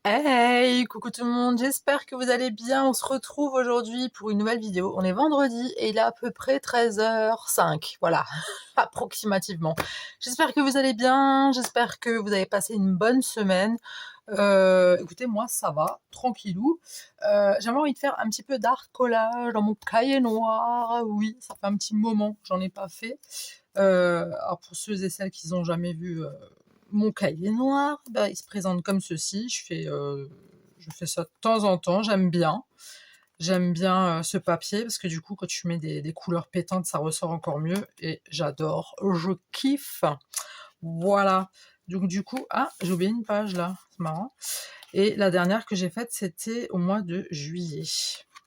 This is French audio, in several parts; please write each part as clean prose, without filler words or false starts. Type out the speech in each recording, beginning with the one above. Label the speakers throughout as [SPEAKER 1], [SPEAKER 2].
[SPEAKER 1] Hey, coucou tout le monde, j'espère que vous allez bien. On se retrouve aujourd'hui pour une nouvelle vidéo. On est vendredi et il est à peu près 13h05, voilà, approximativement. J'espère que vous allez bien, j'espère que vous avez passé une bonne semaine. Écoutez, moi ça va, tranquillou. J'avais envie de faire un petit peu d'art collage dans mon cahier noir. Oui, ça fait un petit moment que j'en ai pas fait. Alors pour ceux et celles qui n'ont jamais vu mon cahier noir, bah, il se présente comme ceci. Je fais ça de temps en temps, j'aime bien. J'aime bien ce papier parce que du coup, quand tu mets des couleurs pétantes, ça ressort encore mieux et j'adore, je kiffe. Voilà. Donc du coup, ah, j'ai oublié une page là, c'est marrant. Et la dernière que j'ai faite, c'était au mois de juillet.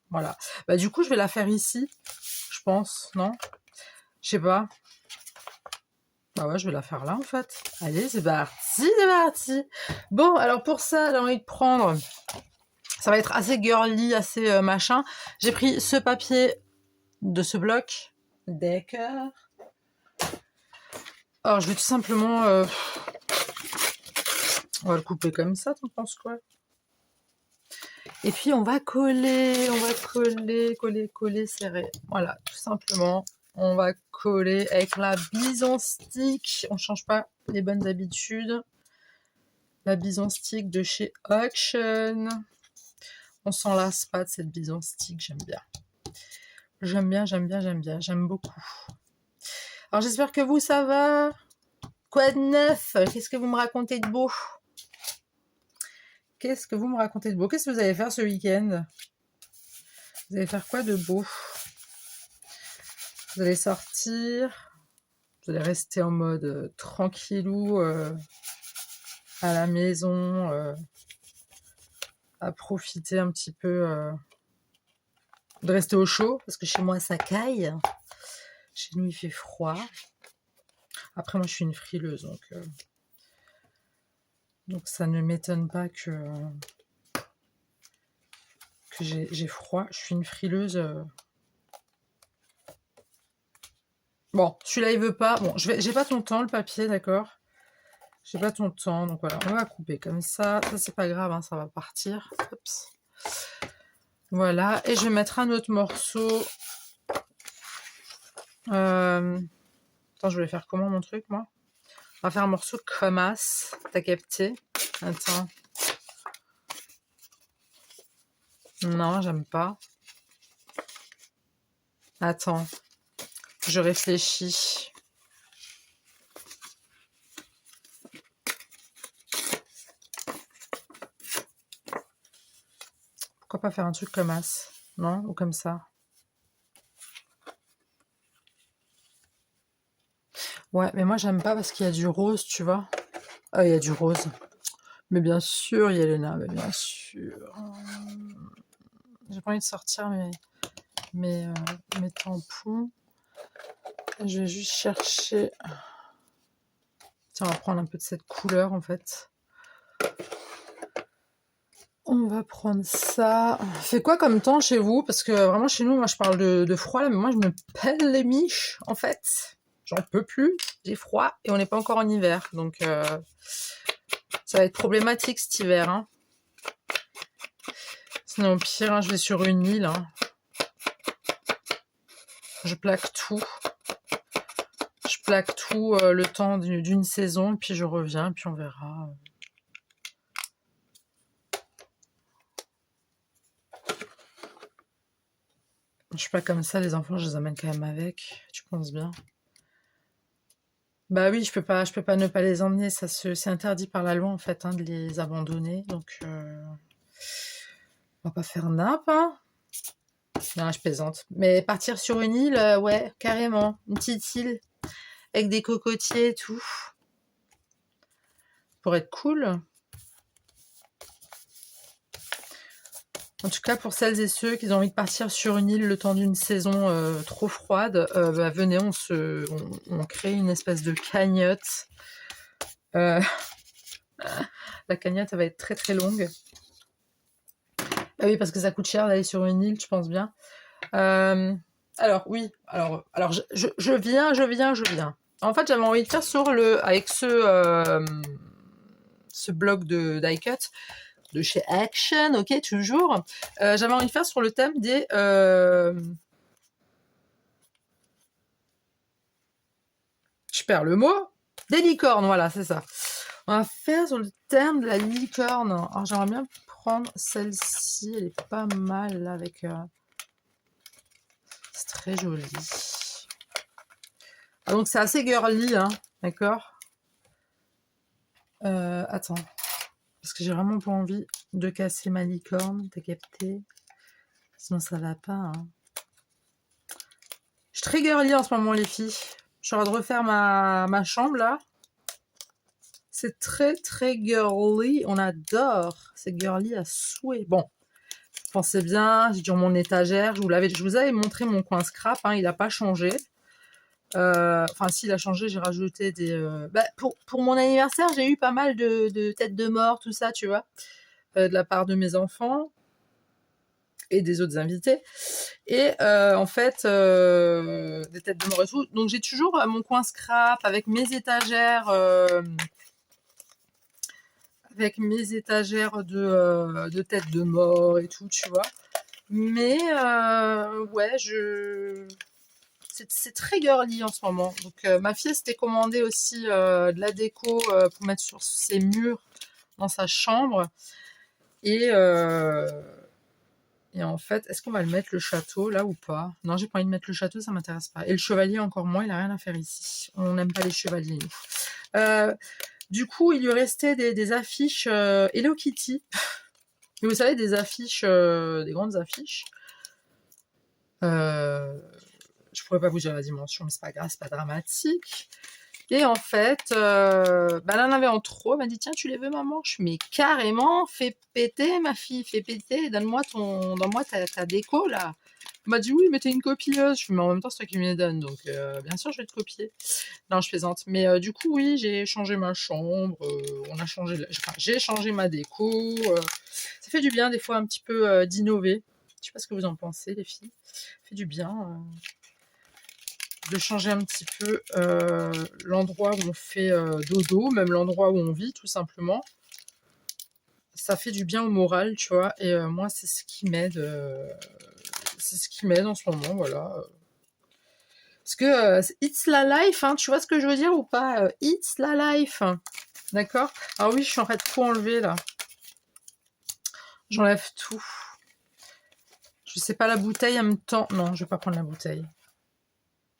[SPEAKER 1] Voilà. Bah du coup, je vais la faire ici, je pense, non? Je sais pas. Bah ouais, je vais la faire là en fait. Allez, c'est parti, c'est parti. Bon, alors pour ça, j'ai envie de prendre. Ça va être assez girly, assez machin. J'ai pris ce papier de ce bloc. D'accord. Alors, je vais tout simplement. On va le couper comme ça, t'en penses quoi? Et puis, on va coller, serrer. Voilà, tout simplement. On va coller avec la bison stick. On change pas les bonnes habitudes. La bison stick de chez Auction. On s'en lasse pas de cette bison stick, j'aime bien. J'aime beaucoup. Alors j'espère que vous, ça va. Quoi de neuf? Qu'est-ce que vous me racontez de beau? Qu'est-ce que vous allez faire ce week-end? Vous allez faire quoi de beau? Vous allez sortir? Vous allez rester en mode tranquillou à la maison, à profiter un petit peu de rester au chaud, parce que chez moi ça caille. Chez nous il fait froid. Après moi je suis une frileuse, donc ça ne m'étonne pas que j'ai froid. Je suis une frileuse. Bon, celui-là il veut pas. Bon, j'ai pas ton temps le papier, d'accord? J'ai pas ton temps, donc voilà, on va couper comme ça. Ça c'est pas grave, hein, ça va partir. Oups. Voilà, et je vais mettre un autre morceau. Attends, je vais faire comment mon truc, moi? On va faire un morceau de cremasse. T'as capté? Attends. Non, j'aime pas. Attends. Je réfléchis. Pourquoi pas faire un truc comme as? Non? Ou comme ça? Ouais, mais moi j'aime pas parce qu'il y a du rose, tu vois. Ah, il y a du rose. Mais bien sûr, Yelena, mais bien sûr. J'ai pas envie de sortir mes tampons. Je vais juste chercher. Tiens, on va prendre un peu de cette couleur en fait. On va prendre ça. Fait quoi comme temps chez vous? Parce que vraiment chez nous, moi je parle de froid là, mais moi je me pèle les miches en fait. J'en peux plus, j'ai froid et on n'est pas encore en hiver. Donc ça va être problématique cet hiver. Hein. Sinon au pire, hein, je vais sur une île. Hein. Je plaque tout. Je plaque tout le temps d'une saison, et puis je reviens, et puis on verra. Je suis pas comme ça, les enfants, je les amène quand même avec. Tu penses bien? Bah oui, je peux pas ne pas les emmener. C'est interdit par la loi en fait hein, de les abandonner. Donc on va pas faire nappe. Hein. Non, je plaisante. Mais partir sur une île, ouais, carrément, une petite île avec des cocotiers et tout, pour être cool. En tout cas, pour celles et ceux qui ont envie de partir sur une île le temps d'une saison trop froide, bah, venez, on crée une espèce de cagnotte. La cagnotte, elle va être très très longue. Ah oui, parce que ça coûte cher d'aller sur une île, je pense bien. Alors oui, alors je viens. En fait, j'avais envie de faire avec ce bloc de die cut, de chez Action, ok, toujours. J'avais envie de faire sur le thème des... Je perds le mot. Des licornes, voilà, c'est ça. On va faire sur le thème de la licorne. Alors, j'aimerais bien prendre celle-ci. Elle est pas mal, là, avec... C'est très joli. Ah, donc, c'est assez girly, hein, d'accord. Attends. Parce que j'ai vraiment pas envie de casser ma licorne, t'as capté? Sinon, ça va pas, hein. Je suis très girly en ce moment, les filles. Je suis en train de refaire ma chambre, là. C'est très, très girly. On adore. C'est girly à souhait. Bon, pensez bien, j'ai sur mon étagère. Je vous avais montré mon coin scrap. Hein, il n'a pas changé. Enfin, s'il a changé, j'ai rajouté des... pour mon anniversaire, j'ai eu pas mal de têtes de mort, tout ça, tu vois, de la part de mes enfants et des autres invités. Et en fait, des têtes de mort et tout. Donc, j'ai toujours mon coin scrap avec mes étagères... avec mes étagères de têtes de mort et tout, tu vois. Mais ouais, c'est très girly en ce moment. Donc ma fille s'était commandé aussi de la déco pour mettre sur ses murs dans sa chambre. Et en fait, est-ce qu'on va le mettre le château là ou pas? Non, j'ai pas envie de mettre le château, ça m'intéresse pas. Et le chevalier encore moins, il a rien à faire ici. On n'aime pas les chevaliers. Du coup, il lui restait des affiches Hello Kitty. Mais vous savez, des affiches, des grandes affiches. Je pourrais pas vous dire la dimension, mais c'est pas grave, c'est pas dramatique. Et en fait, elle en avait en trop. Elle m'a dit, tiens, tu les veux, maman? Je suis, mais carrément, fais péter, ma fille, fais péter. Donne-moi ta déco, là. Elle m'a dit, oui, mais t'es une copieuse. Je suis, mais en même temps, c'est toi qui me les donnes. Donc, bien sûr, je vais te copier. Non, je plaisante. Mais du coup, oui, j'ai changé ma chambre. J'ai changé ma déco. Ça fait du bien, des fois, un petit peu d'innover. Je sais pas ce que vous en pensez, les filles. Ça fait du bien de changer un petit peu l'endroit où on fait dodo, même l'endroit où on vit, tout simplement. Ça fait du bien au moral, tu vois. Et moi, c'est ce qui m'aide. C'est ce qui m'aide en ce moment, voilà. Parce que it's la life, hein, tu vois ce que je veux dire ou pas? It's la life. D'accord? Alors oui, je suis en train de tout enlever, là. J'enlève tout. Je sais pas, la bouteille, elle me tend... Non, je vais pas prendre la bouteille.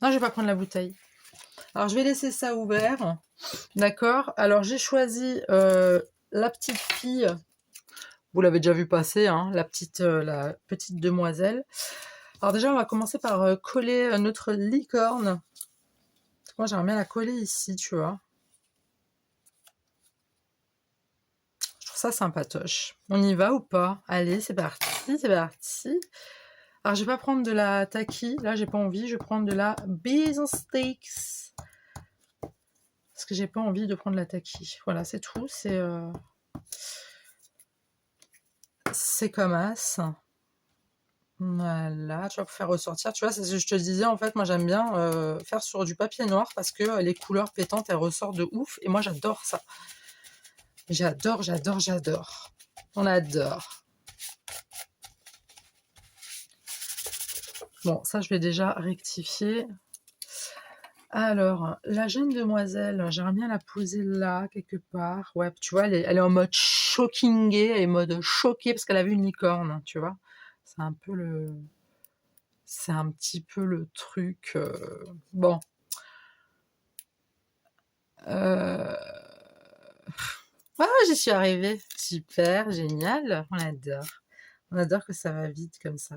[SPEAKER 1] Non, je vais pas prendre la bouteille. Alors, je vais laisser ça ouvert. D'accord. Alors, j'ai choisi la petite fille. Vous l'avez déjà vu passer, hein, la petite demoiselle. Alors déjà, on va commencer par coller notre licorne. Moi, j'aimerais bien la coller ici, tu vois. Je trouve ça sympatoche. On y va ou pas? Allez, c'est parti, c'est parti. Alors, je vais pas prendre de la Taki. Là, j'ai pas envie. Je vais prendre de la Beeswax. Parce que j'ai pas envie de prendre la Taki. Voilà, c'est tout. C'est comme as. Voilà, tu vas faire ressortir. Tu vois, c'est ce que je te disais, en fait, moi j'aime bien faire sur du papier noir parce que les couleurs pétantes, elles ressortent de ouf. Et moi j'adore ça. J'adore, j'adore, j'adore. On adore. Bon, ça je vais déjà rectifier. Alors, la jeune demoiselle, j'aimerais bien la poser là, quelque part. Ouais, tu vois, elle est en mode chockingée, elle est en mode choquée parce qu'elle a vu une licorne, tu vois. C'est un peu le... C'est un petit peu le truc... Bon. Ouais, j'y suis arrivée. Super, génial. On adore. On adore que ça va vite comme ça.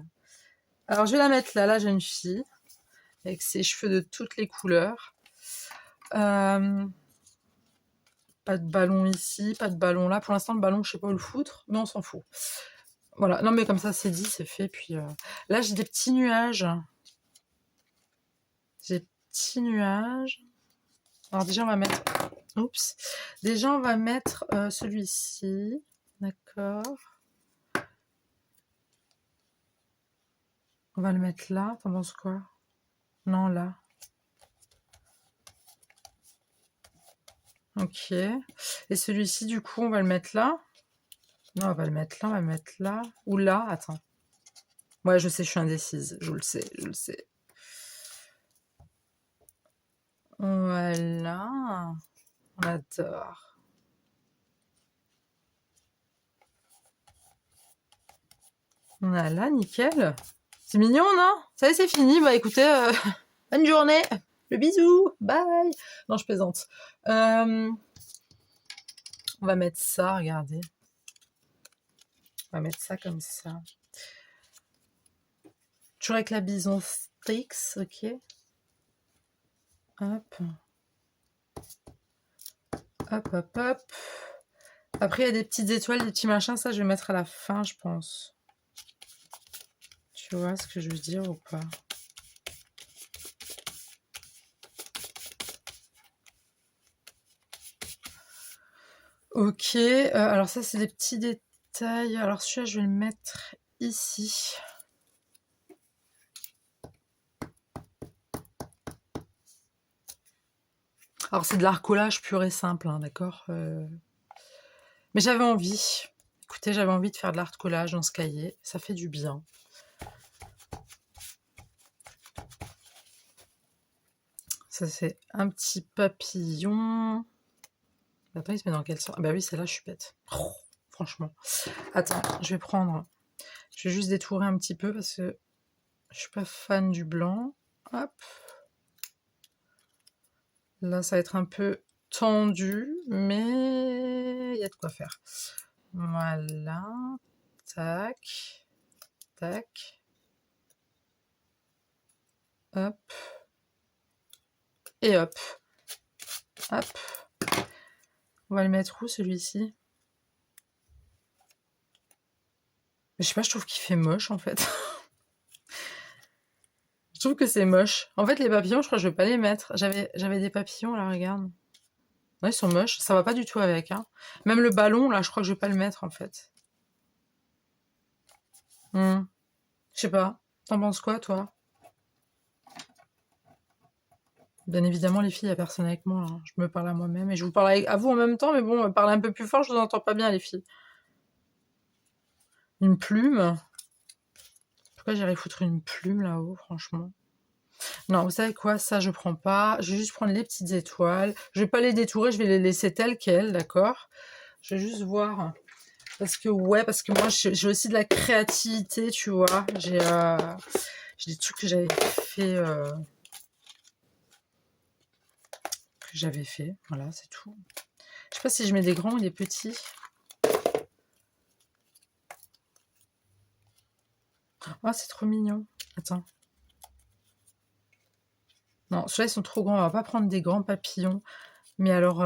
[SPEAKER 1] Alors, je vais la mettre là, la jeune fille, avec ses cheveux de toutes les couleurs. Pas de ballon ici, pas de ballon là. Pour l'instant, le ballon, je sais pas où le foutre, mais on s'en fout. Voilà. Non, mais comme ça, c'est dit, c'est fait. Puis là, j'ai des petits nuages. J'ai des petits nuages. Alors, déjà, on va mettre... Oups. Déjà, on va mettre celui-ci. D'accord. On va le mettre là. T'en penses quoi? Non, là. Ok. Et celui-ci, du coup, on va le mettre là. Non, on va le mettre là, on va le mettre là. Ou là, attends. Ouais, je sais, je suis indécise. Je le sais, je le sais. Voilà. On adore. Voilà, nickel. C'est mignon, non? Ça y est, c'est fini. Bah écoutez, bonne journée. Le bisou. Bye. Non, je plaisante. On va mettre ça, regardez. On va mettre ça comme ça. Toujours avec la bison Stix, ok. Hop. Hop, hop, hop. Après, il y a des petites étoiles, des petits machins. Ça, je vais mettre à la fin, je pense. Tu vois ce que je veux dire ou pas? Ok. Alors ça, c'est des petits détails. Alors celui-là, je vais le mettre ici. Alors c'est de l'art collage pur et simple, hein, d'accord, mais j'avais envie. Écoutez, j'avais envie de faire de l'art collage dans ce cahier. Ça fait du bien. Ça, c'est un petit papillon. Attends, il se met dans quel sens? Ah bah oui, celle-là, je suis bête. Oh, franchement. Attends, je vais prendre... Je vais juste détourer un petit peu parce que je suis pas fan du blanc. Hop. Là, ça va être un peu tendu, mais il y a de quoi faire. Voilà. Tac. Tac. Hop. Et hop. Hop. On va le mettre où, celui-ci? Je sais pas, je trouve qu'il fait moche, en fait. Je trouve que c'est moche. En fait, les papillons, je crois que je vais pas les mettre. J'avais des papillons, là, regarde. Ouais, ils sont moches. Ça va pas du tout avec, hein. Même le ballon, là, je crois que je vais pas le mettre, en fait. Je sais pas. T'en penses quoi, toi? Bien évidemment, les filles, il y a personne avec moi, là. Je me parle à moi-même et je vous parle à vous en même temps, mais bon, parlez un peu plus fort, je vous entends pas bien, les filles. Une plume? Pourquoi j'irais foutre une plume là-haut, franchement? Non, vous savez quoi? Ça, je prends pas. Je vais juste prendre les petites étoiles. Je vais pas les détourer, je vais les laisser telles quelles, d'accord? Je vais juste voir. Parce que, ouais, parce que moi, j'ai aussi de la créativité, tu vois. J'ai des trucs que j'avais fait. Voilà, c'est tout. Je sais pas si je mets des grands ou des petits. Oh, c'est trop mignon. Attends. Non, ceux-là, ils sont trop grands. On va pas prendre des grands papillons. Mais alors...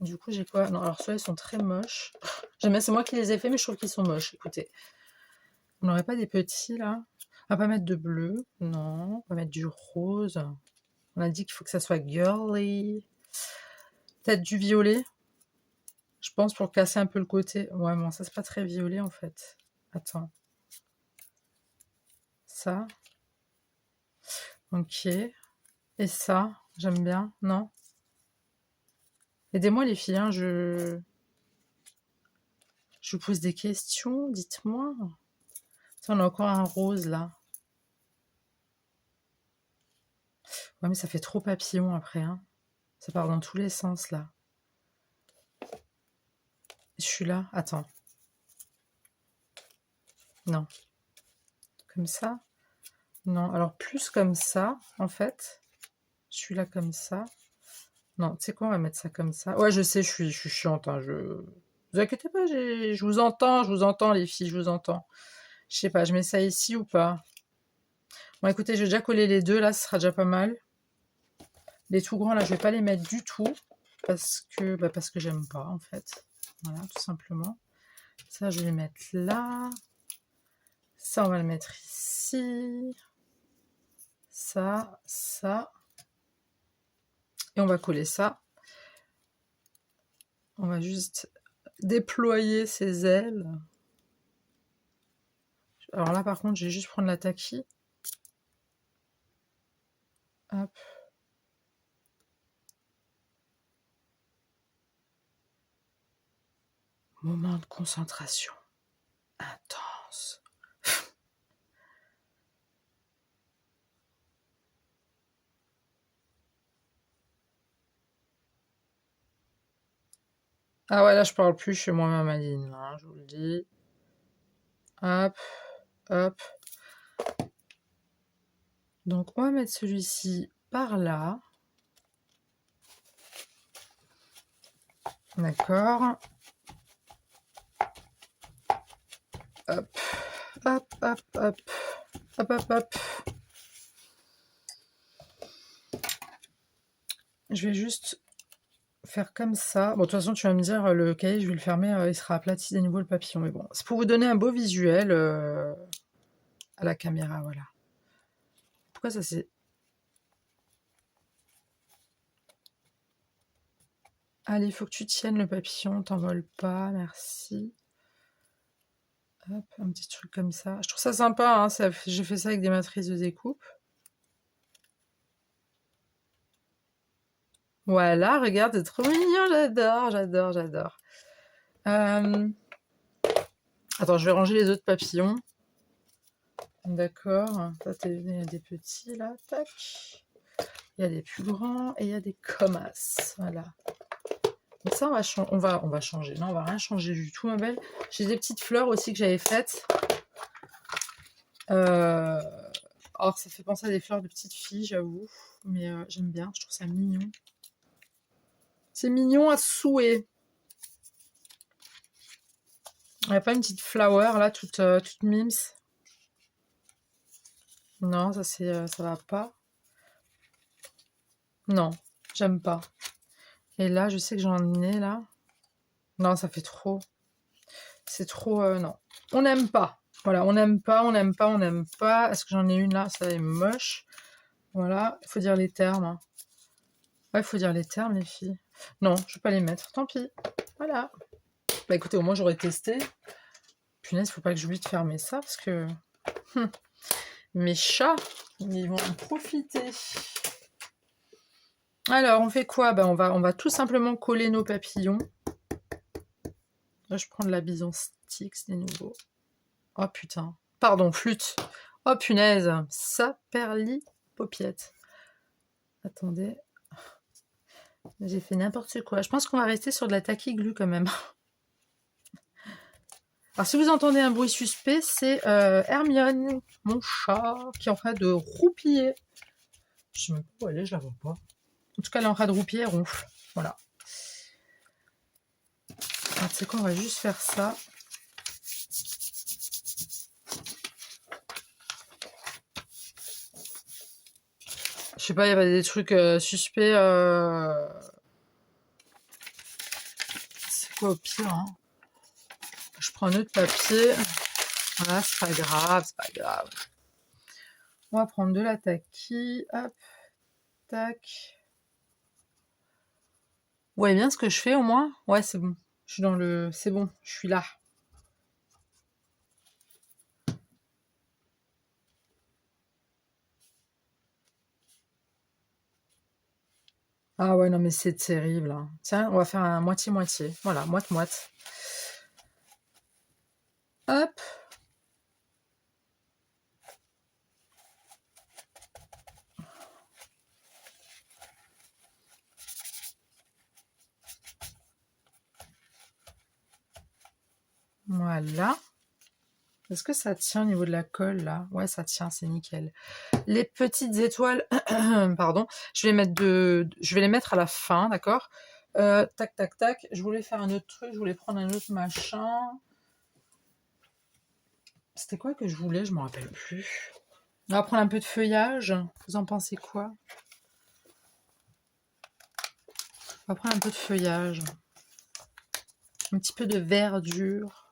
[SPEAKER 1] Du coup, j'ai quoi? Non, alors ceux-là, ils sont très moches. Jamais, c'est moi qui les ai fait, mais je trouve qu'ils sont moches. Écoutez. On n'aurait pas des petits, là? On va pas mettre de bleu. Non. On va mettre du rose. On a dit qu'il faut que ça soit girly. Peut-être du violet. Je pense pour casser un peu le côté. Ouais, bon, ça, c'est pas très violet, en fait. Attends. Ça. Ok. Et ça, j'aime bien. Non? Aidez-moi les filles, hein, je vous pose des questions, dites-moi. On a encore un rose là. Ouais, mais ça fait trop papillon après, hein. Ça part dans tous les sens là. Je suis là, attends. Non. Comme ça? Non, alors plus comme ça, en fait. Je suis là comme ça. Non, tu sais quoi, on va mettre ça comme ça. Ouais, je sais, je suis chiante, hein, vous inquiétez pas, je vous entends les filles, je vous entends. Je sais pas, je mets ça ici ou pas? Bon, écoutez, je vais déjà coller les deux, là, ce sera déjà pas mal. Les tout grands, là, je vais pas les mettre du tout, parce que j'aime pas, en fait. Voilà, tout simplement. Ça, je vais les mettre là. Ça, on va le mettre ici. Ça, ça. Et on va coller ça. On va juste déployer ses ailes. Alors là, par contre, je vais juste prendre la taquille. Hop. Moment de concentration intense. Ah ouais, là, je parle plus chez moi, Mamadine, hein, je vous le dis. Hop, hop. Donc, on va mettre celui-ci par là. D'accord. Hop, hop, hop, hop. Hop, hop, hop. Je vais juste faire comme ça. Bon, de toute façon, tu vas me dire, le cahier, je vais le fermer, il sera aplati des niveaux le papillon. Mais bon, c'est pour vous donner un beau visuel à la caméra, voilà. Pourquoi ça c'est... Allez, il faut que tu tiennes le papillon, t'envoles pas, merci. Hop, un petit truc comme ça. Je trouve ça sympa, hein, j'ai fait ça avec des matrices de découpe. Voilà, regarde, c'est trop mignon, j'adore, j'adore, j'adore. Attends, je vais ranger les autres papillons. D'accord, il y a des petits là, tac. Il y a des plus grands et il y a des comasses, voilà. Donc ça, on va changer. Non, on va rien changer du tout, ma belle. J'ai des petites fleurs aussi que j'avais faites. Alors, ça fait penser à des fleurs de petites filles, j'avoue. Mais j'aime bien, je trouve ça mignon. C'est mignon à souhait. Il n'y a pas une petite flower, là, toute mims? Non, ça va pas. Non, j'aime pas. Et là, je sais que j'en ai, là. Non, ça fait trop. C'est trop... non. On n'aime pas. Voilà, on n'aime pas, on n'aime pas, on n'aime pas. Est-ce que j'en ai une, là? Ça est moche. Voilà, il faut dire les termes. Hein. Ouais, il faut dire les termes, les filles. Non, je vais pas les mettre. Tant pis. Voilà. Bah écoutez, au moins j'aurais testé. Punaise, faut pas que j'oublie de fermer ça parce que mes chats, ils vont en profiter. Alors, on fait quoi? Bah, on va tout simplement coller nos papillons. Là, je prends de la Bison Stix, des nouveaux. Oh putain. Pardon, flûte. Oh punaise. Saperli paupiette. Attendez. J'ai fait n'importe quoi. Je pense qu'on va rester sur de la tacky glue quand même. Alors, si vous entendez un bruit suspect, c'est Hermione, mon chat, qui est en train de roupiller. Je sais même pas où elle est, je la vois pas. En tout cas, elle est en train de roupiller, elle ronfle. Voilà. Alors, tu sais quoi, on va juste faire ça. Je sais pas, il y avait des trucs suspects. C'est quoi au pire, hein? Je prends un autre papier. Voilà, c'est pas grave, c'est pas grave. On va prendre de la taquille. Hop, tac. Vous voyez bien ce que je fais au moins? Ouais, c'est bon. Je suis dans le... C'est bon, je suis là. Ah ouais, non mais c'est terrible. Hein. Tiens, on va faire un moitié-moitié. Voilà, moite-moite. Hop. Voilà. Est-ce que ça tient au niveau de la colle, là? Ouais, ça tient, c'est nickel. Les petites étoiles, pardon, je vais les mettre à la fin, d'accord? Tac, tac, tac. Je voulais faire un autre truc, je voulais prendre un autre machin. C'était quoi que je voulais? Je m'en rappelle plus. On va prendre un peu de feuillage. Vous en pensez quoi? On va prendre un peu de feuillage. Un petit peu de verdure.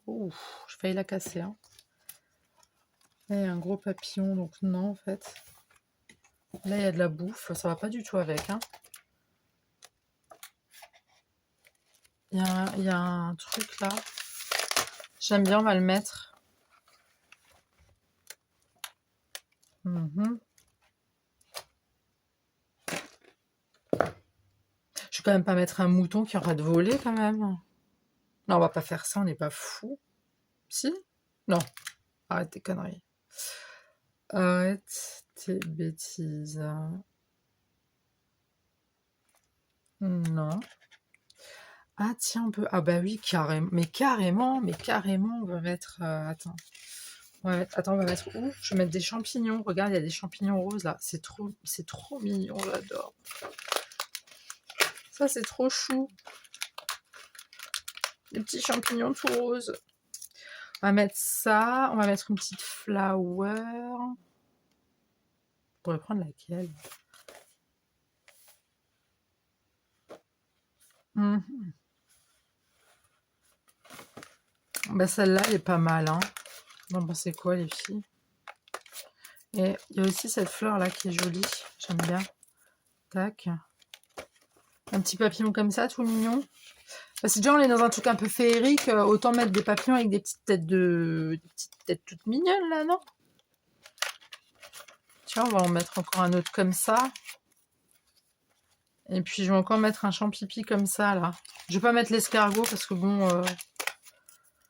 [SPEAKER 1] Ouh, j'ai failli la casser. Hein. Là, il y a un gros papillon, donc non, en fait. Là, il y a de la bouffe. Ça va pas du tout avec. Hein. Il y a un truc là. J'aime bien, on va le mettre. Je suis quand quand même pas mettre un mouton qui aura de voler quand même. Non, on va pas faire ça, on n'est pas fou. Si? Non, arrête tes conneries. Arrête tes bêtises. Non. Ah tiens, on peut... Ah bah oui, carrément. Mais carrément, on va mettre... attends. Attends, on va mettre où? Je vais mettre des champignons. Regarde, il y a des champignons roses là. C'est trop mignon, j'adore. Ça, c'est trop chou. Des petits champignons tout roses. On va mettre ça. On va mettre une petite flower. On pourrait prendre laquelle? Bah celle-là, elle est pas mal. Hein. Bon, bah c'est quoi les filles? Et il y a aussi cette fleur là qui est jolie. J'aime bien. Tac. Un petit papillon comme ça, tout mignon. Bah, si déjà on est dans un truc un peu féerique, autant mettre des papillons avec des petites têtes des petites têtes toutes mignonnes là, non? Tiens, on va en mettre encore un autre comme ça. Et puis je vais encore mettre un champipi comme ça là. Je vais pas mettre l'escargot parce que bon,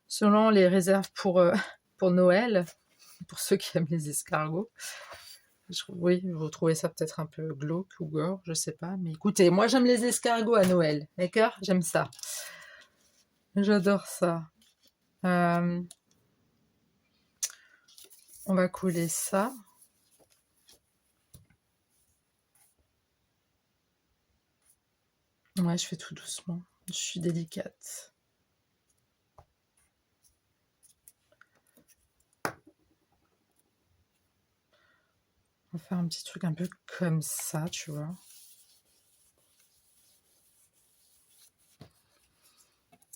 [SPEAKER 1] selon les réserves pour Noël, pour ceux qui aiment les escargots. Oui, vous trouvez ça peut-être un peu glauque ou gore, je sais pas. Mais écoutez, moi j'aime les escargots à Noël, d'accord? J'aime ça. J'adore ça. On va coller ça. Ouais, je fais tout doucement. Je suis délicate. On va faire un petit truc un peu comme ça, tu vois.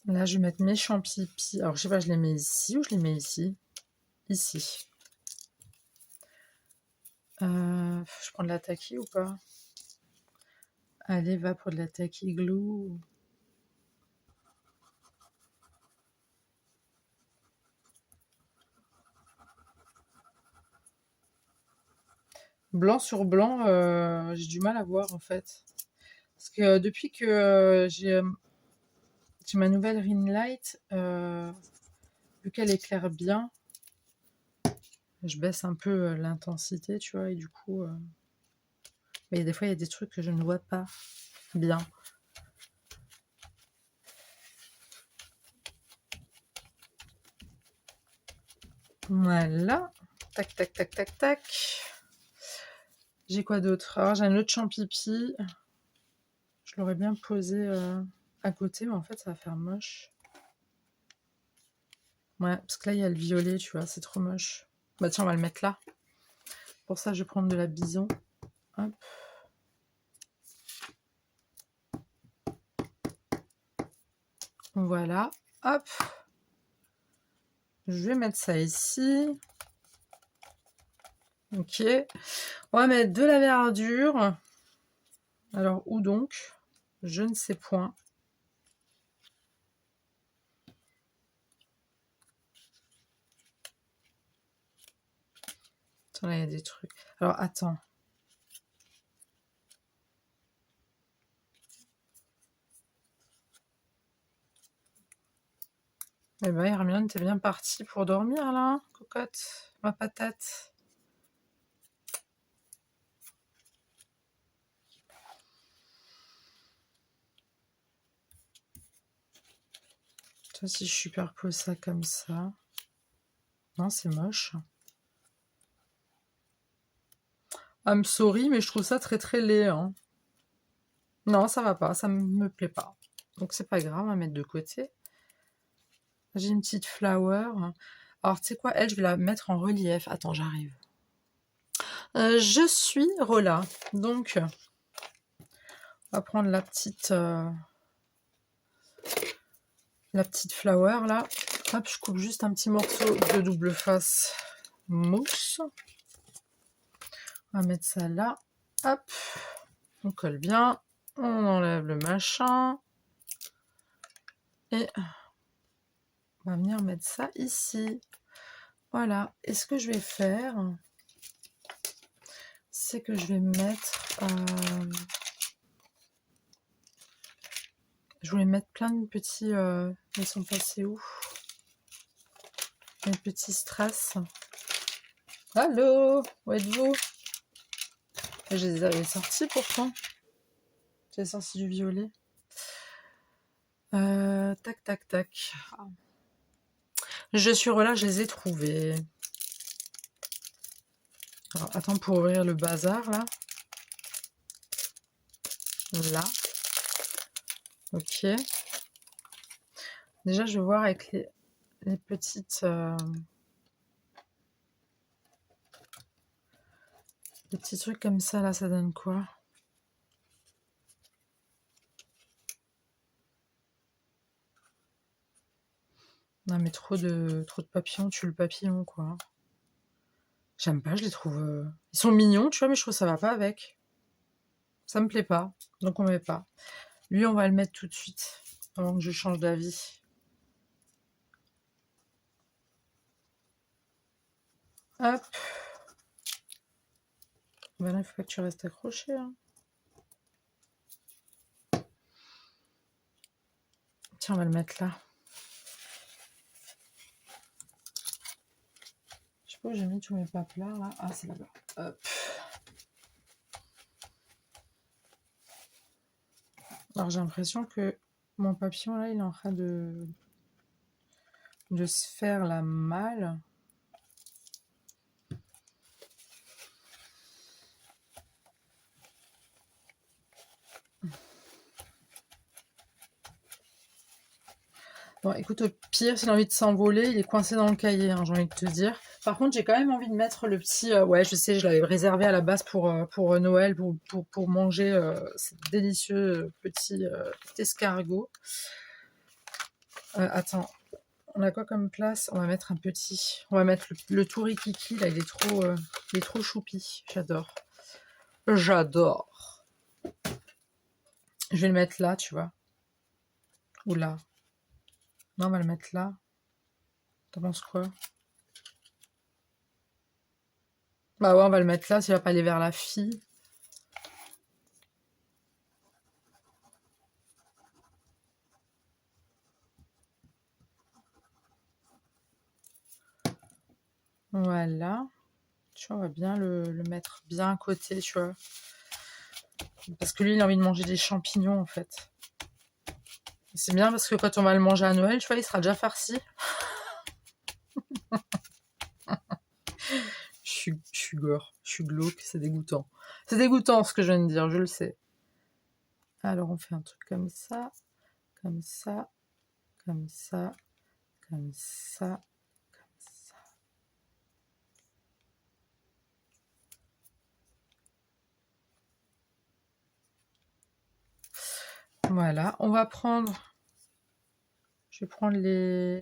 [SPEAKER 1] Là, je vais mettre mes champipis. Alors, je sais pas, je les mets ici ou je les mets ici? Ici. Je prends de la taki ou pas? Allez, va pour de la taki glue. Blanc sur blanc, j'ai du mal à voir en fait. Parce que depuis que j'ai ma nouvelle ring light, vu qu'elle éclaire bien, je baisse un peu l'intensité, tu vois, et du coup... Mais des fois, il y a des trucs que je ne vois pas bien. Voilà. Tac, tac, tac, tac, tac. J'ai quoi d'autre? Alors, j'ai un autre champipi. Je l'aurais bien posé à côté, mais en fait, ça va faire moche. Ouais, parce que là, il y a le violet, tu vois, c'est trop moche. Bah tiens, on va le mettre là. Pour ça, je vais prendre de la bison. Hop. Voilà. Hop. Je vais mettre ça ici. Ok. On va mettre de la verdure. Alors, où donc? Je ne sais point. Attends, là, il y a des trucs. Alors, attends. Eh ben, Hermione, t'es bien partie pour dormir, là, cocotte, ma patate. Toi, si je superpose ça comme ça... Non, c'est moche. I'm sorry, mais je trouve ça très très laid. Hein. Non, ça va pas, ça me plaît pas. Donc c'est pas grave, on va mettre de côté. J'ai une petite flower. Alors tu sais quoi, elle, je vais la mettre en relief. Attends, j'arrive. Je suis Rola. Donc, on va prendre la petite flower là. Hop, je coupe juste un petit morceau de double face mousse. On va mettre ça là. Hop, on colle bien. On enlève le machin. Et on va venir mettre ça ici. Voilà. Et ce que je vais faire, c'est que je vais mettre... Je voulais mettre plein de petits... ils sont passés où? Des petits strass. Allô? Où êtes-vous? Je les avais sortis pourtant. J'ai sorti du violet. Tac, tac, tac. Je suis là, je les ai trouvés. Alors, attends pour ouvrir le bazar, là. Là. Ok. Déjà, je vais voir avec les petites... les petits trucs comme ça, là, ça donne quoi? Non, mais trop de papillons, tue le papillon, quoi. J'aime pas, je les trouve... Ils sont mignons, tu vois, mais je trouve que ça va pas avec. Ça me plaît pas, donc on met pas. Lui, on va le mettre tout de suite, avant que je change d'avis. Hop. Ben là, il faut pas que tu restes accroché. Hein. Tiens, on va le mettre là. Je sais pas où j'ai mis tous mes papes là. Ah, c'est là-bas. Hop. Alors, j'ai l'impression que mon papillon là, il est en train de se faire la malle. Bon, écoute, au pire, s'il a envie de s'envoler, il est coincé dans le cahier, hein, j'ai envie de te dire. Par contre, j'ai quand même envie de mettre le petit... ouais, je sais, je l'avais réservé à la base pour Noël, pour manger ce délicieux petit escargot. Attends, on a quoi comme place? On va mettre un petit... On va mettre le tout rikiki, là, il est trop choupi. J'adore. J'adore. Je vais le mettre là, tu vois. Ou là. Non, on va le mettre là. T'en penses quoi? Bah ouais, on va le mettre là, s'il va pas aller vers la fille. Voilà. Tu vois, on va bien le mettre bien à côté, tu vois. Parce que lui, il a envie de manger des champignons, en fait. C'est bien parce que quand on va le manger à Noël, tu vois, il sera déjà farci. Je suis gore, je suis glauque, c'est dégoûtant. C'est dégoûtant ce que je viens de dire, je le sais. Alors, on fait un truc comme ça, comme ça, comme ça, comme ça, comme ça. Voilà, on va prendre... Je vais prendre les...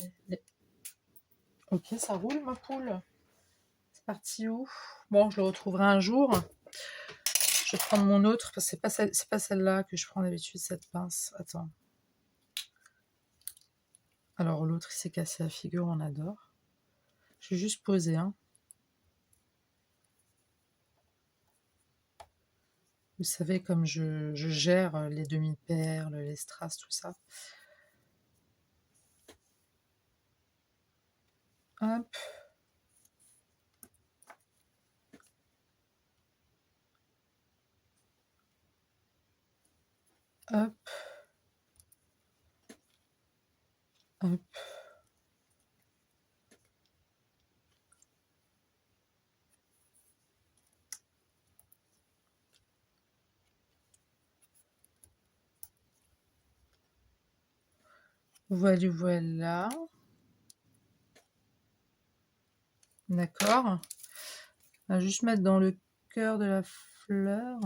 [SPEAKER 1] Ok, ça roule ma poule. C'est parti où? Bon, je le retrouverai un jour. Je vais prendre mon autre, parce que c'est pas celle-là que je prends d'habitude, cette pince. Attends. Alors l'autre, il s'est cassé la figure, on adore. Je vais juste poser, hein. Vous savez, comme je gère les demi-perles, les strass, tout ça. Hop. Hop. Hop. Voilà, voilà. D'accord. On va juste mettre dans le cœur de la fleur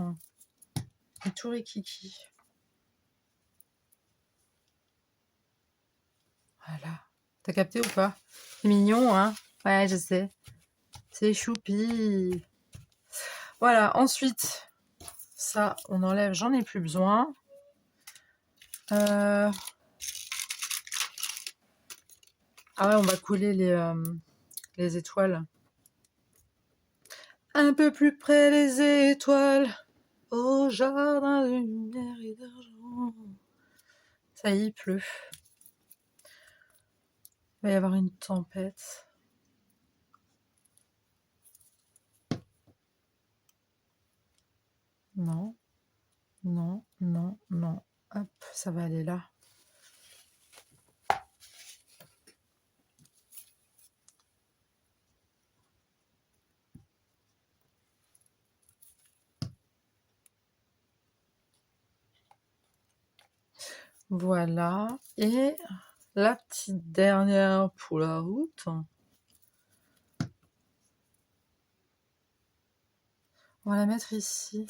[SPEAKER 1] un tout rikiki. Voilà. T'as capté ou pas? C'est mignon, hein? Ouais, je sais. C'est choupi. Voilà, ensuite, ça, on enlève, j'en ai plus besoin. Ah ouais, on va coller les étoiles. Un peu plus près les étoiles, au jardin de lumière et d'argent. Ça y est, il pleut. Il va y avoir une tempête. Non, non, non, non. Hop, ça va aller là. Voilà. Et la petite dernière pour la route. On va la mettre ici.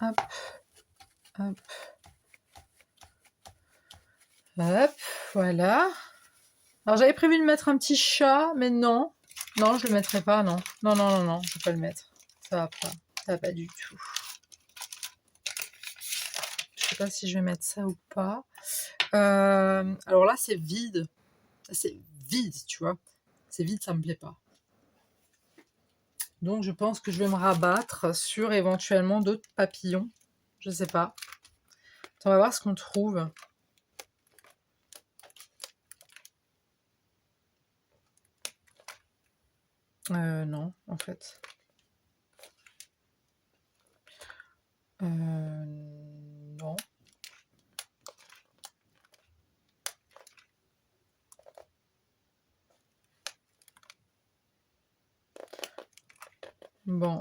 [SPEAKER 1] Hop, hop, hop, voilà. Alors j'avais prévu de mettre un petit chat, mais non. Non, je le mettrai pas, non. Non, non, non, non, je vais pas le mettre. Ça va pas. Ça va pas du tout. Je sais pas si je vais mettre ça ou pas. Alors là, c'est vide. C'est vide, tu vois. C'est vide, ça me plaît pas. Donc je pense que je vais me rabattre sur éventuellement d'autres papillons. Je sais pas. On va voir ce qu'on trouve. Non, en fait. Non. Bon,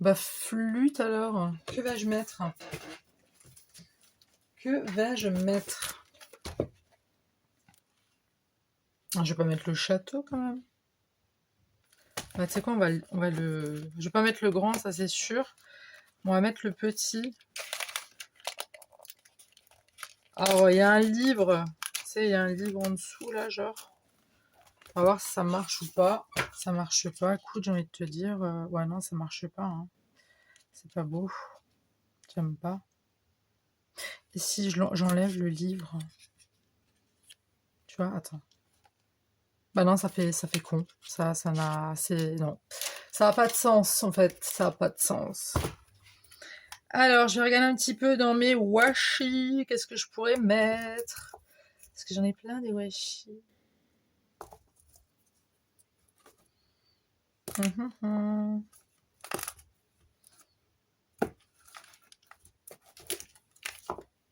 [SPEAKER 1] bah flûte alors. Que vais-je mettre? Que vais-je mettre? Ah, je vais pas mettre le château quand même. Bah, tu sais quoi, on va le... Je vais pas mettre le grand, ça c'est sûr. On va mettre le petit. Alors, il y a un livre. Tu sais, il y a un livre en dessous, là, genre. On va voir si ça marche ou pas. Ça marche pas. Écoute, j'ai envie de te dire... ouais, non, ça marche pas. Hein. C'est pas beau. J'aime pas. Et si j'enlève le livre? Tu vois, attends. Bah non, ça fait con. Ça n'a... Non. Ça n'a pas de sens, en fait. Ça n'a pas de sens. Alors, je vais regarder un petit peu dans mes washi. Qu'est-ce que je pourrais mettre? Parce que j'en ai plein des washi.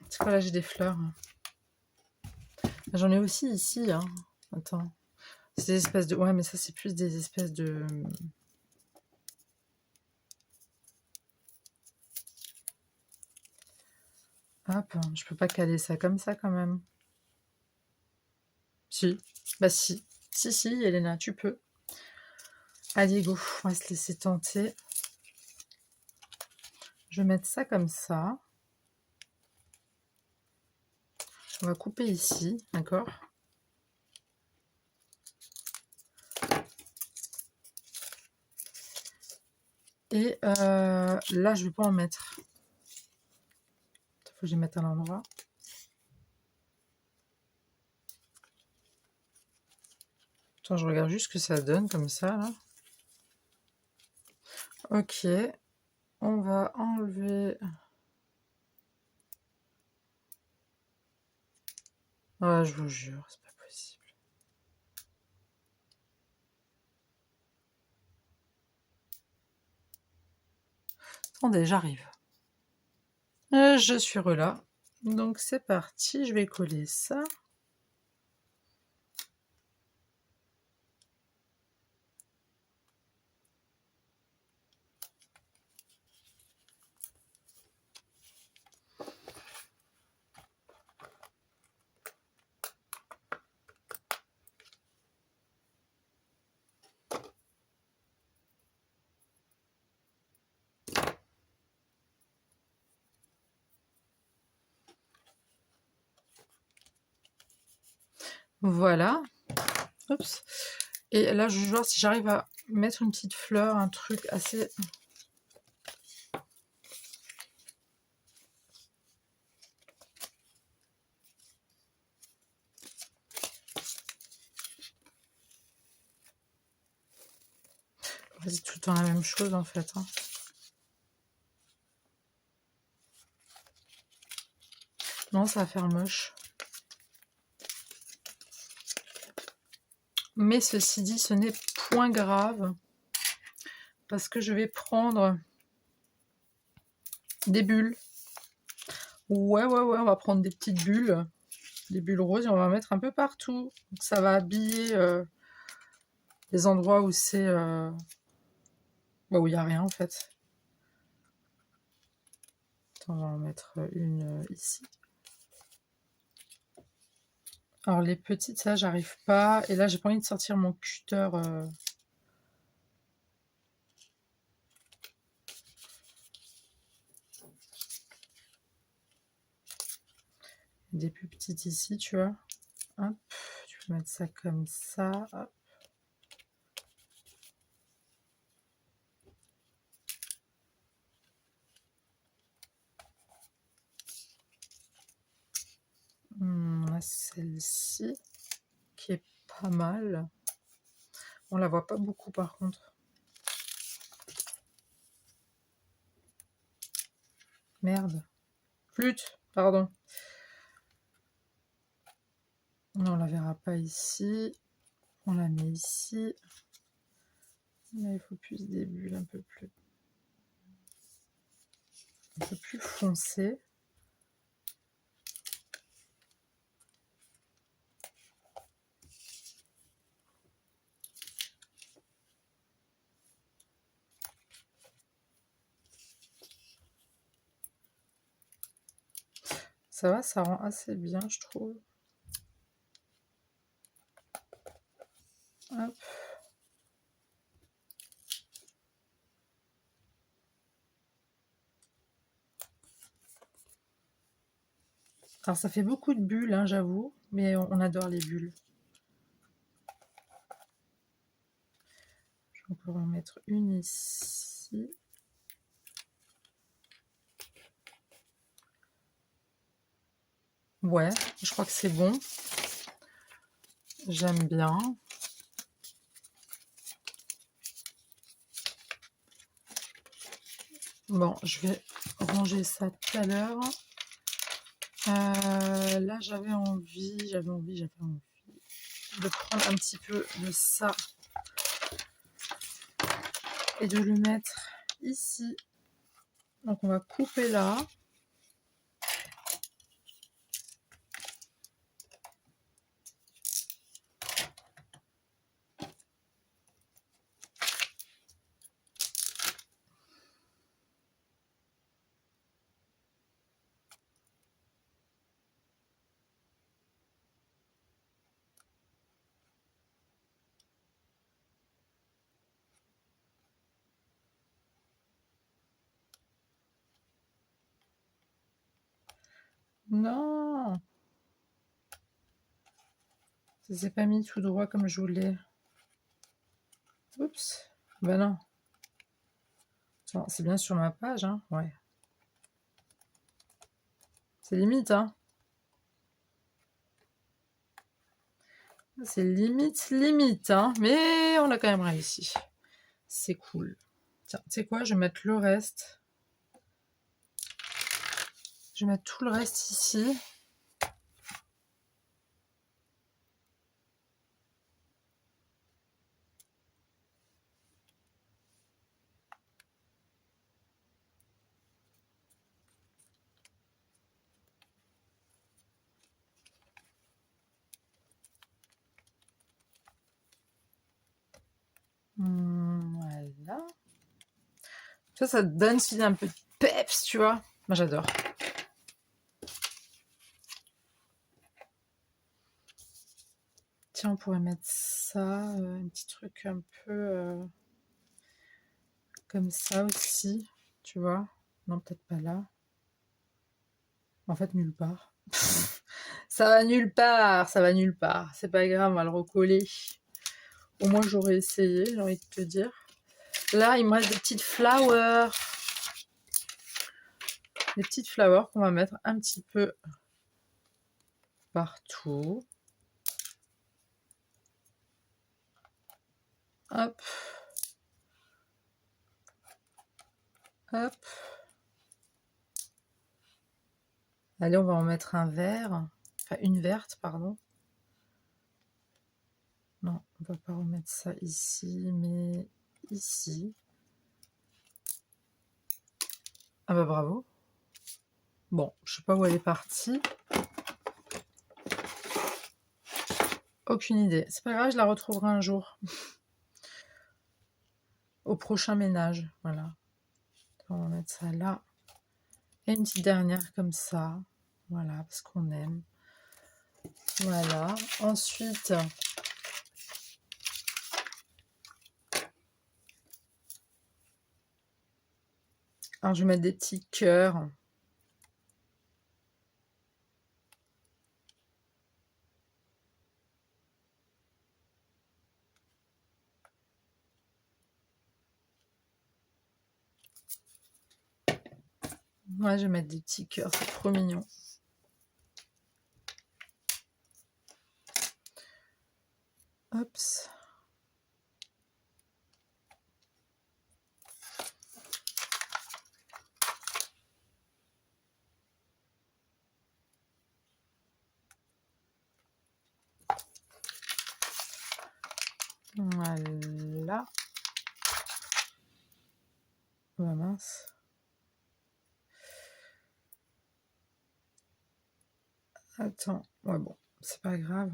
[SPEAKER 1] C'est quoi là, j'ai des fleurs. J'en ai aussi ici. Hein. Attends. C'est des espèces de... Ouais, mais ça, c'est plus des espèces de... Hop, je peux pas caler ça comme ça quand même. Si. Bah si. Si, Elena, tu peux. Allez, go. On va se laisser tenter. Je vais mettre ça comme ça. On va couper ici, d'accord? Et là, je vais pas en mettre. Il faut que je les mette à l'endroit. Attends, je regarde juste ce que ça donne comme ça, là. Ok. On va enlever... Ah, je vous jure, c'est pas possible. Attendez, j'arrive. Je suis là. Donc c'est parti, je vais coller ça. Voilà. Oups. Et là, je vais voir si j'arrive à mettre une petite fleur, un truc assez... Vas-y, tout le temps la même chose en fait. Hein. Non, ça va faire moche. Mais ceci dit, ce n'est point grave. Parce que je vais prendre des bulles. Ouais, on va prendre des petites bulles. Des bulles roses et on va en mettre un peu partout. Donc ça va habiller les endroits où c'est... où il n'y a rien en fait. Attends, on va en mettre une ici. Alors les petites, ça j'arrive pas. Et là j'ai pas envie de sortir mon cutter. Des plus petites ici, tu vois. Hop, tu peux mettre ça comme ça. Hop. Celle-ci qui est pas mal. On la voit pas beaucoup par contre. Merde. Flûte, pardon. Non, on la verra pas ici. On la met ici. Là, il faut plus des bulles un peu plus foncées. Ça va, ça rend assez bien, je trouve. Hop. Alors ça fait beaucoup de bulles, hein, j'avoue, mais on adore les bulles. Je vais encore en mettre une ici. Ouais, je crois que c'est bon. J'aime bien. Bon, je vais ranger ça tout à l'heure. Là, j'avais envie de prendre un petit peu de ça et de le mettre ici. Donc, on va couper là. Non, ça s'est pas mis tout droit comme je voulais. Oups, ben non. C'est bien sur ma page, hein. Ouais. C'est limite, hein. C'est limite, hein. Mais on a quand même réussi. C'est cool. Tiens, tu sais quoi, je vais mettre le reste. Je vais mettre tout le reste ici. Voilà. Ça te donne aussi un peu de peps, tu vois. Moi, j'adore. Tiens, on pourrait mettre ça, un petit truc un peu comme ça aussi, tu vois. Non, peut-être pas là. En fait, nulle part. Ça va nulle part, ça va nulle part. C'est pas grave, on va le recoller. Au moins, j'aurais essayé, j'ai envie de te dire. Là, il me reste des petites flowers. Des petites flowers qu'on va mettre un petit peu partout. Hop. Hop. Allez, on va en mettre un vert. Enfin, une verte, pardon. Non, on va pas remettre ça ici, mais ici. Ah bah bravo. Bon, je sais pas où elle est partie. Aucune idée. C'est pas grave, je la retrouverai un jour. Au prochain ménage, voilà. On va mettre ça là. Et une petite dernière comme ça. Voilà, parce qu'on aime. Voilà. Ensuite, alors je vais mettre des petits cœurs. Ouais, je vais mettre des petits cœurs, c'est trop mignon. Hop. Voilà. Oh mince. Attends. Ouais, bon, c'est pas grave.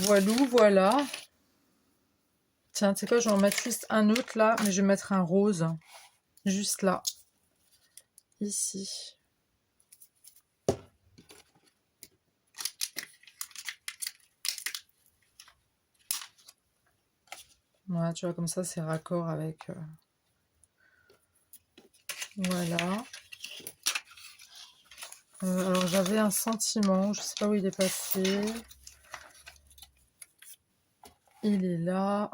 [SPEAKER 1] Voilou, voilà. Tiens, tu sais quoi, je vais en mettre juste un autre là, mais je vais mettre un rose. Juste là. Ici. Voilà, tu vois, comme ça, c'est raccord avec... Voilà. Alors, j'avais un sentiment, je sais pas où il est passé. Il est là.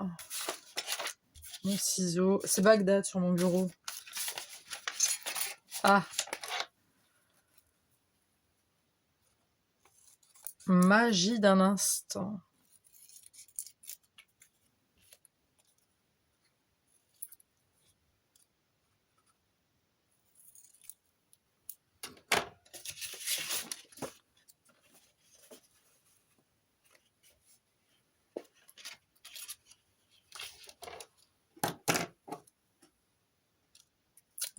[SPEAKER 1] Mon ciseau. C'est Bagdad sur mon bureau. Ah. Magie d'un instant.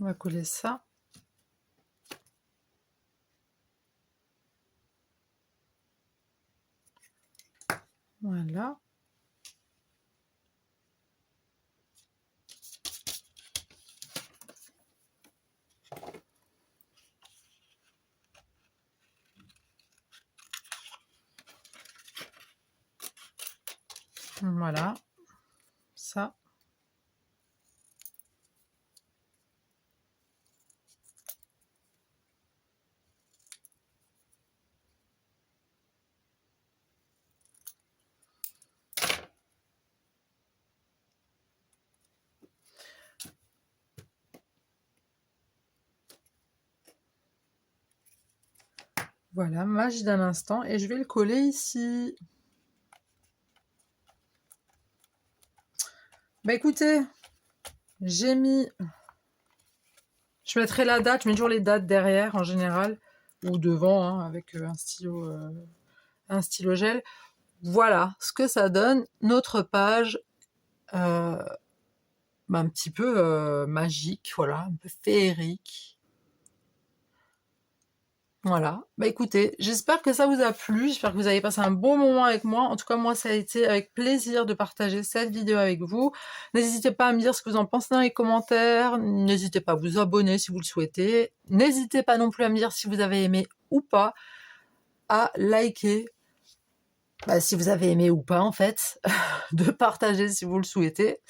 [SPEAKER 1] On va coller ça. Voilà. Voilà. Ça. Voilà, magie d'un instant. Et je vais le coller ici. Bah écoutez, j'ai mis... Je mettrai la date, je mets toujours les dates derrière en général. Ou devant, hein, avec un stylo gel. Voilà ce que ça donne. Notre page... un petit peu magique, voilà, un peu féerique. Voilà, bah écoutez, j'espère que ça vous a plu, j'espère que vous avez passé un bon moment avec moi. En tout cas, moi, ça a été avec plaisir de partager cette vidéo avec vous. N'hésitez pas à me dire ce que vous en pensez dans les commentaires, n'hésitez pas à vous abonner si vous le souhaitez, n'hésitez pas non plus à me dire si vous avez aimé ou pas, à liker, si vous avez aimé ou pas en fait, de partager si vous le souhaitez.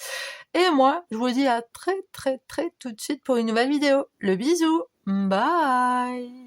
[SPEAKER 1] Et moi, je vous dis à très tout de suite pour une nouvelle vidéo. Le bisou, bye.